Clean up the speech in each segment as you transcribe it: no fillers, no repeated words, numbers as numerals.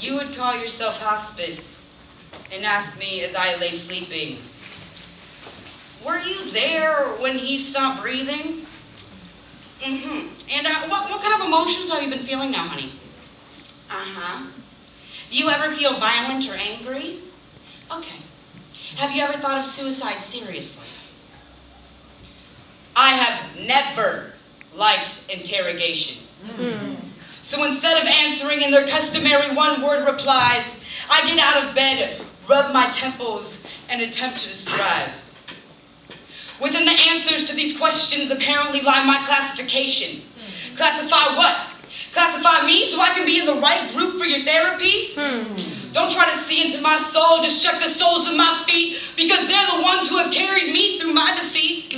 You would call yourself hospice and ask me as I lay sleeping, were you there when he stopped breathing? And what kind of emotions have you been feeling now, honey? Do you ever feel violent or angry? Okay. Have you ever thought of suicide seriously? I have never liked interrogation. So instead of answering in their customary one-word replies, I get out of bed, rub my temples, and attempt to describe. Within the answers to these questions apparently lie my classification. Classify what? Classify me so I can be in the right group for your therapy? Don't try to see into my soul, just check the soles of my feet, because they're the ones who have carried me through my defeat.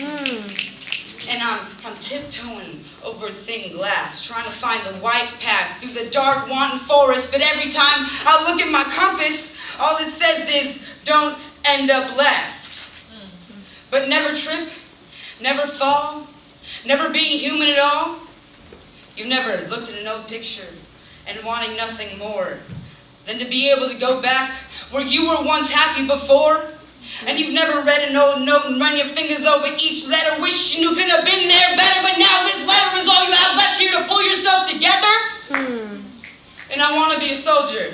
And I'm tiptoeing over thin glass, trying to find the white path through the dark, wanton forest, but every time I look at my compass, all it says is, don't end up last. But never trip, never fall, never being human at all. You've never looked at an old picture and wanting nothing more than to be able to go back where you were once happy before. And you've never read an old note and run your fingers over each letter, wishing you could have been there better, but now this letter is all you have left here to pull yourself together. And I want to be a soldier,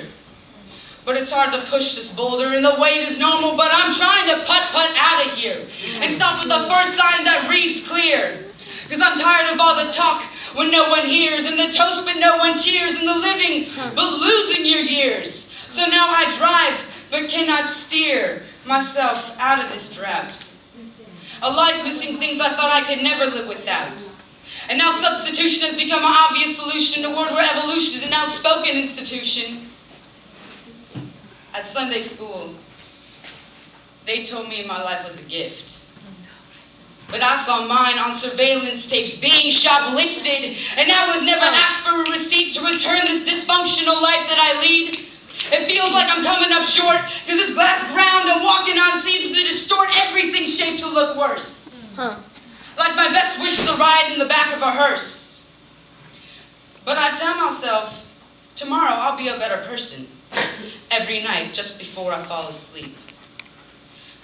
but it's hard to push this boulder, and the weight is normal, but I'm trying to putt out of here and stop at the first sign that reads clear. Because I'm tired of all the talk when no one hears, and the toast but no one cheers, and the living but losing your years. So now I drive but cannot steer myself out of this drought. A life missing things I thought I could never live without. And now substitution has become an obvious solution, a word where evolution is an outspoken institution. At Sunday school, they told me my life was a gift. But I saw mine on surveillance tapes being shoplifted, and I was never asked for a receipt to return this dysfunctional life that I lead. It feels like I'm coming up short, because this glass ground I'm walking on seems to distort everything shaped to look worse. Like my best wishes are ride in the back of a hearse. But I tell myself, tomorrow I'll be a better person. Every night just before I fall asleep.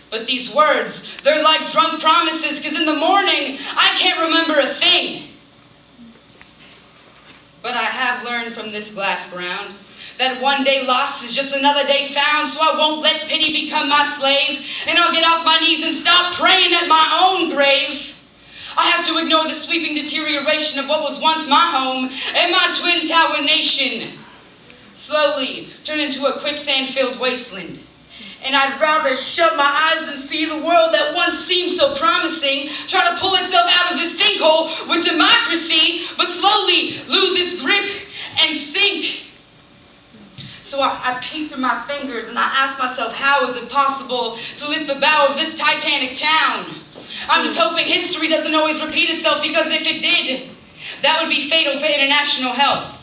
But these words, they're like drunk promises, because in the morning I can't remember a thing. But I have learned from this glass ground that one day lost is just another day found, so I won't let pity become my slave, and I'll get off my knees and stop praying at my own grave. I have to ignore the sweeping deterioration of what was once my home and my twin tower nation. Slowly turn into a quicksand-filled wasteland. And I'd rather shut my eyes and see the world that once seemed so promising try to pull itself out of this sinkhole with democracy, but slowly lose its grip and sink. So I peek through my fingers and I ask myself, how is it possible to lift the bow of this Titanic town? I'm just hoping history doesn't always repeat itself, because if it did, that would be fatal for international health.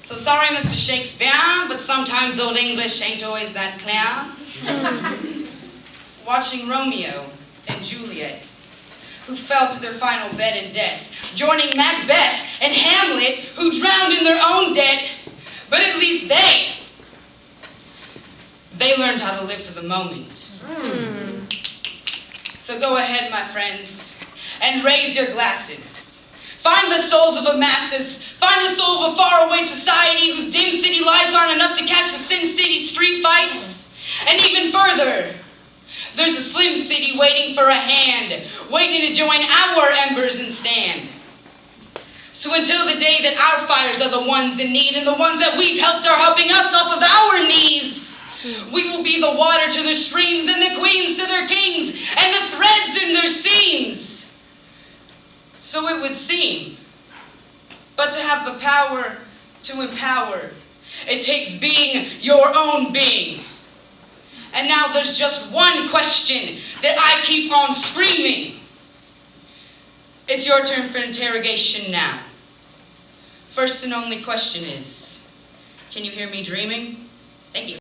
So sorry, Mr. Shakespeare, but sometimes Old English ain't always that clear. Watching Romeo and Juliet, who fell to their final bed in death, joining Macbeth and Hamlet, who drowned in their own debt, but at least they learned how to live for the moment. So go ahead, my friends, and raise your glasses. Find the souls of the masses. Find the soul of a faraway society whose dim city lights aren't enough to catch the Sin City street fights. And even further, there's a Slim City waiting for a hand, waiting to join our embers and stand. So until the day that our fires are the ones in need, and the ones that we've helped are helping us off of our knees, we will be the water to their streams, and the queens to their kings, and the threads in their seams. So it would seem. But to have the power to empower, it takes being your own being. And now there's just one question that I keep on screaming. It's your turn for interrogation now. First and only question is, can you hear me dreaming? Thank you.